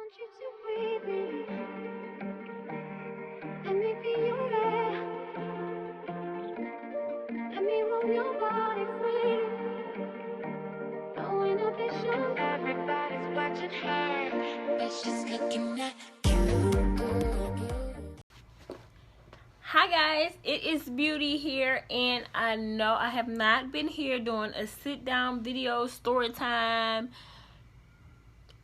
want you to breathe in. Let me be your air. Let me roam your body free. No inhibition. Everybody's watching her, but she's looking at you. Hi guys, it is Beauty here, and I know I have not been here doing a sit down video, story time,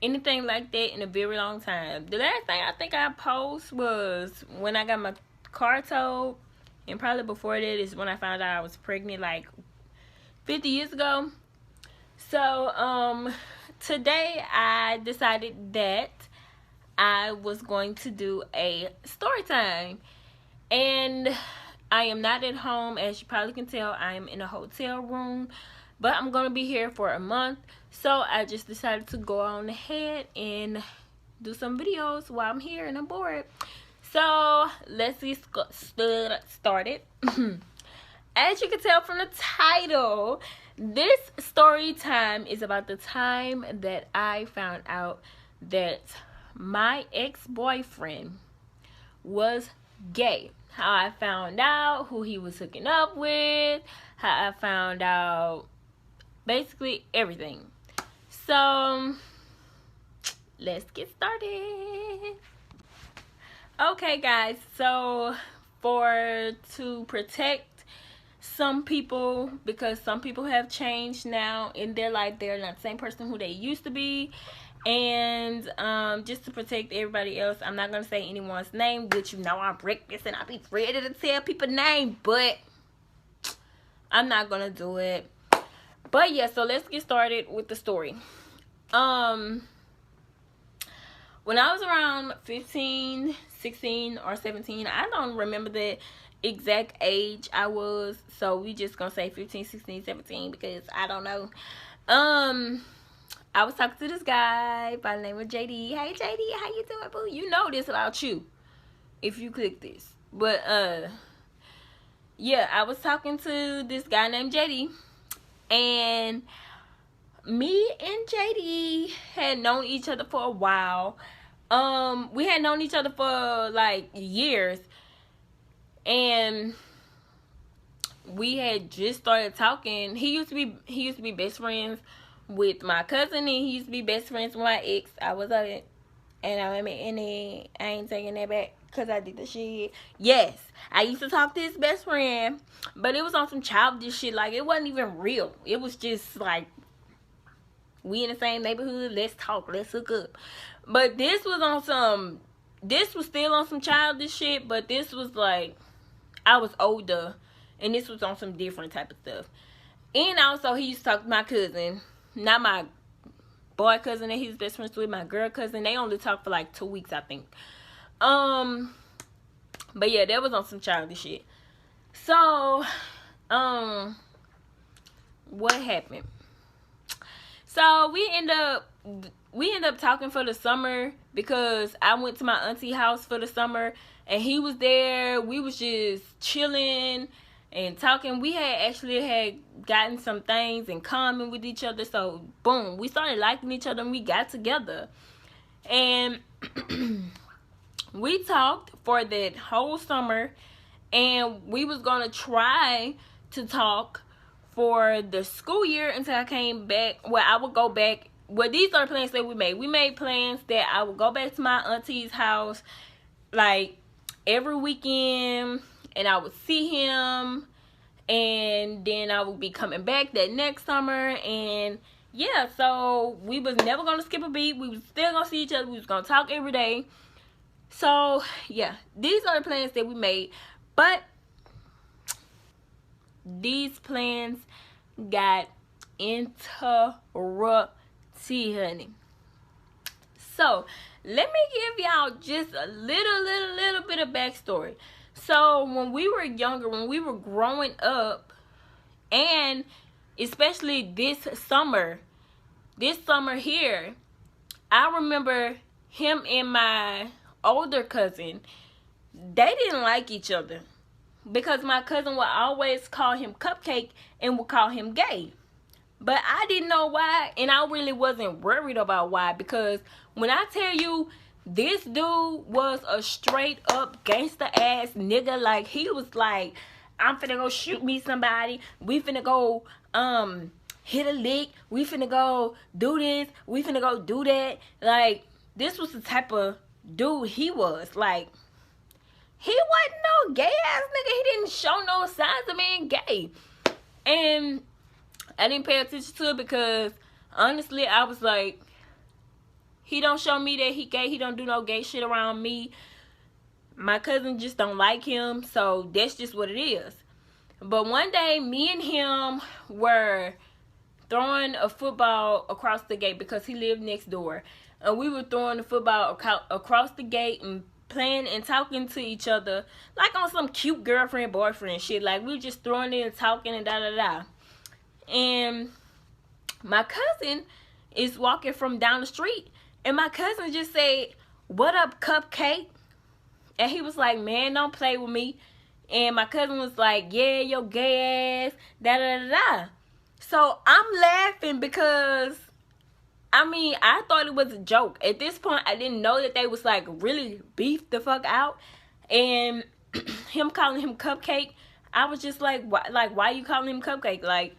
anything like that in a very long time. The last thing I think I post was when I got my car towed, and probably before that is when I found out I was pregnant like 50 years ago. So today I decided that I was going to do a story time. And I am not at home, as you probably can tell. I am in a hotel room, but I'm going to be here for a month. So I just decided to go on ahead and do some videos while I'm here and I'm bored. So let's get started. As you can tell from the title, this story time is about the time that I found out that my ex-boyfriend was gay. How I found out who he was hooking up with, how I found out basically everything. So let's get started. Okay guys, so to protect some people, because some people have changed now in their life, they're not the same person who they used to be. And just to protect everybody else, I'm not gonna say anyone's name, which you know I'm reckless and I be ready to tell people name, but I'm not gonna do it. But yeah, so let's get started with the story. When I was around 15, 16, or 17, I don't remember the exact age I was, so we just gonna say 15, 16, 17 because I don't know. I was talking to this guy by the name of JD. Hey JD, how you doing, boo? You know this about you if you click this. But yeah, I was talking to this guy named JD, and me and JD had known each other for a while. We had known each other for like years, and we had just started talking. He used to be best friends with my cousin, and he used to be best friends with my ex. I was of it, and I ain't taking that back because I did the shit. Yes, I used to talk to his best friend, but it was on some childish shit. Like, it wasn't even real. It was just like, we in the same neighborhood, let's talk, let's hook up. But this was still on some childish shit, but this was like, I was older, and this was on some different type of stuff. And also, he used to talk to my cousin. Not my boy cousin that he's best friends with, my girl cousin. They only talked for like 2 weeks, I think. But yeah, that was on some childish shit. So, what happened? So we end up talking for the summer because I went to my auntie house for the summer and he was there. We was just chilling and talking. We had gotten some things in common with each other, so boom, we started liking each other and we got together. And we talked for that whole summer, and we was gonna try to talk for the school year until I came back. Well, I would go back. Well, these are the plans that we made. We made plans that I would go back to my auntie's house like every weekend, and I would see him, and then I would be coming back that next summer. And yeah, so we was never gonna skip a beat. We was still gonna see each other. We was gonna talk every day. So yeah, these are the plans that we made, but these plans got interrupted, honey. So let me give y'all just a little bit of backstory. So when we were younger, when we were growing up, and especially this summer here, I remember him and my older cousin, they didn't like each other because my cousin would always call him Cupcake and would call him gay. But I didn't know why, and I really wasn't worried about why, because when I tell you this dude was a straight up gangster ass nigga, like he was like, I'm finna go shoot me somebody, we finna go hit a lick, we finna go do this, we finna go do that. Like, this was the type of dude he was. Like, he wasn't no gay ass nigga. He didn't show no signs of being gay. And I didn't pay attention to it because, honestly, I was like, he don't show me that he gay. He don't do no gay shit around me. My cousin just don't like him, so that's just what it is. But one day, me and him were throwing a football across the gate because he lived next door. And we were throwing the football across the gate and playing and talking to each other like on some cute girlfriend-boyfriend shit. Like, we were just throwing it and talking and da-da-da. And my cousin is walking from down the street, and my cousin just said, "What up, Cupcake?" And he was like, "Man, don't play with me." And my cousin was like, "Yeah, your gay ass, da-da-da-da." So I'm laughing because, I mean, I thought it was a joke. At this point, I didn't know that they was like really beefed the fuck out. And him calling him Cupcake, I was just like, why you calling him Cupcake? Like,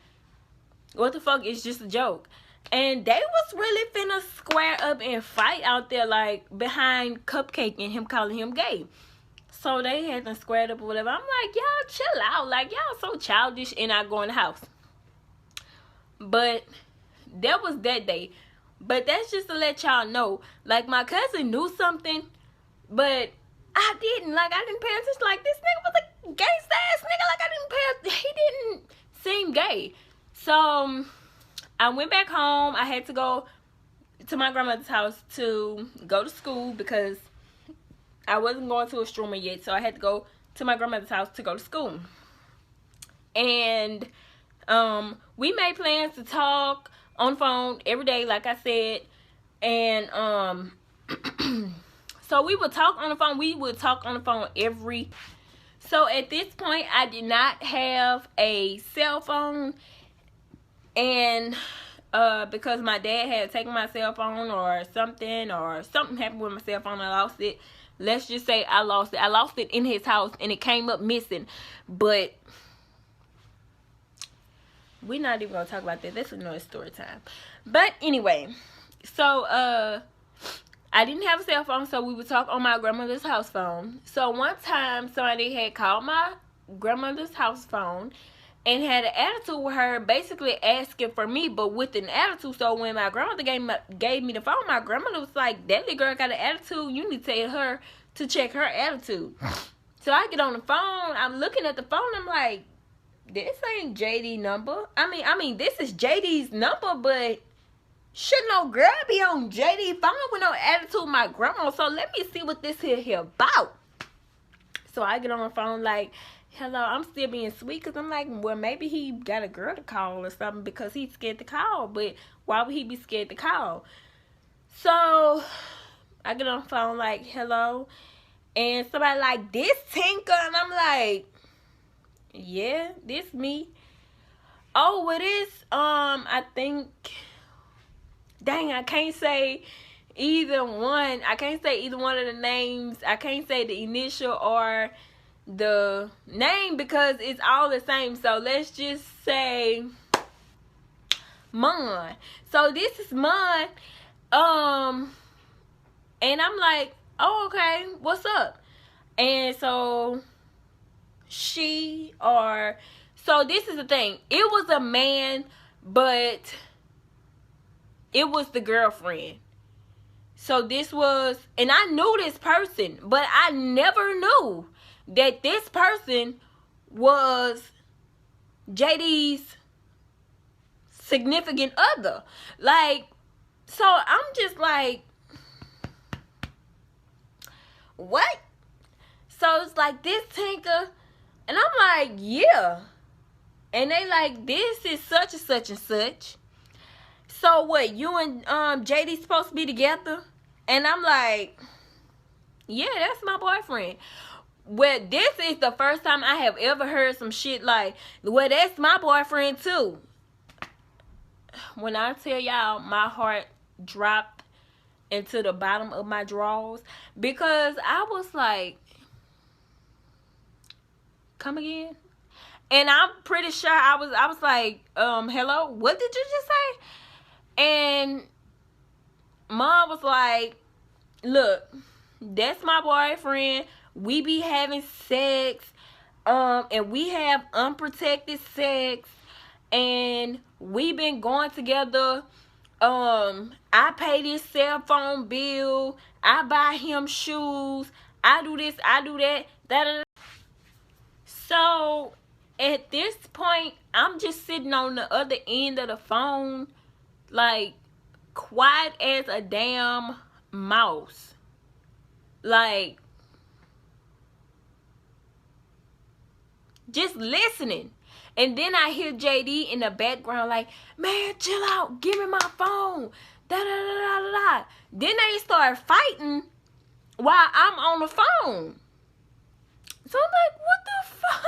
what the fuck? It's just a joke. And they was really finna square up and fight out there, like, behind Cupcake and him calling him gay. So they had them squared up or whatever. I'm like, y'all chill out. Like, y'all so childish and I go in the house. But that was that day. But that's just to let y'all know. Like, my cousin knew something, but I didn't. Like, I didn't pay attention. Like, this nigga was a gangsta ass nigga. Like, I didn't pay. He didn't seem gay. So I went back home. I had to go to my grandmother's house to go to school because I wasn't going to a stroomer yet. So I had to go to my grandmother's house to go to school. And we made plans to talk on the phone every day, like I said. And so we would talk on the phone. We would talk on the phone every. So at this point, I did not have a cell phone. And because my dad had taken my cell phone or something happened with my cell phone, I lost it. Let's just say I lost it. I lost it in his house and it came up missing. But we're not even going to talk about that. That's another story time. But anyway, so I didn't have a cell phone, so we would talk on my grandmother's house phone. So one time, somebody had called my grandmother's house phone and had an attitude with her, basically asking for me, but with an attitude. So when my grandmother gave me the phone, my grandmother was like, "That little girl got an attitude. You need to tell her to check her attitude." So I get on the phone. I'm looking at the phone. I'm like, this ain't JD number. I mean, this is JD's number, but should no girl be on JD phone with no attitude, my grandma? So let me see what this here about. So I get on the phone like, "Hello," I'm still being sweet because I'm like, well, maybe he got a girl to call or something because he's scared to call. But why would he be scared to call? So I get on the phone like, "Hello," and somebody like, "This Tinker," and I'm like, "Yeah, this me." "Oh, what is I think, dang, I can't say either one. I can't say either one of the names. I can't say the initial or the name because it's all the same. So let's just say Mon." So this is Mon. And I'm like, "Oh, okay, what's up?" And so so this is the thing. It was a man, but it was the girlfriend. So this was, and I knew this person, but I never knew that this person was JD's significant other. Like, so I'm just like, what? So it's like, "This Tinker," and I'm like, "Yeah." And they like, "This is such and such and such. So what, you and JD supposed to be together?" And I'm like, "Yeah, that's my boyfriend." Well, this is the first time I have ever heard some shit like, "Well, that's my boyfriend too." when I tell y'all my heart dropped into the bottom of my drawers, because I was like, come again? And I'm pretty sure I was like, hello, what did you just say? And Mom was like, look, that's my boyfriend. We be having sex, and we have unprotected sex, and we been going together. I pay this cell phone bill. I buy him shoes. I do this. I do that. Da, da, da. So at this point, I'm just sitting on the other end of the phone, like quiet as a damn mouse. Like, just listening. And then I hear JD in the background like, man, chill out. Give me my phone. Da da da da da da. Then they start fighting while I'm on the phone. So I'm like, what the fuck?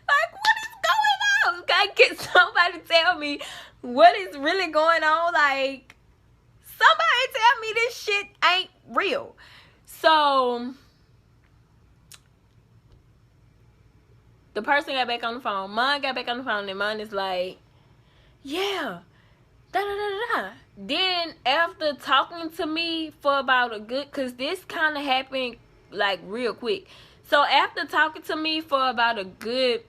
Like, what is going on? Can somebody tell me what is really going on? Like, somebody tell me this shit ain't real. So the person got back on the phone. Mom got back on the phone, and Mom is like, yeah, da da da da. Then after talking to me for about a good, cause this kind of happened like real quick. So after talking to me for about a good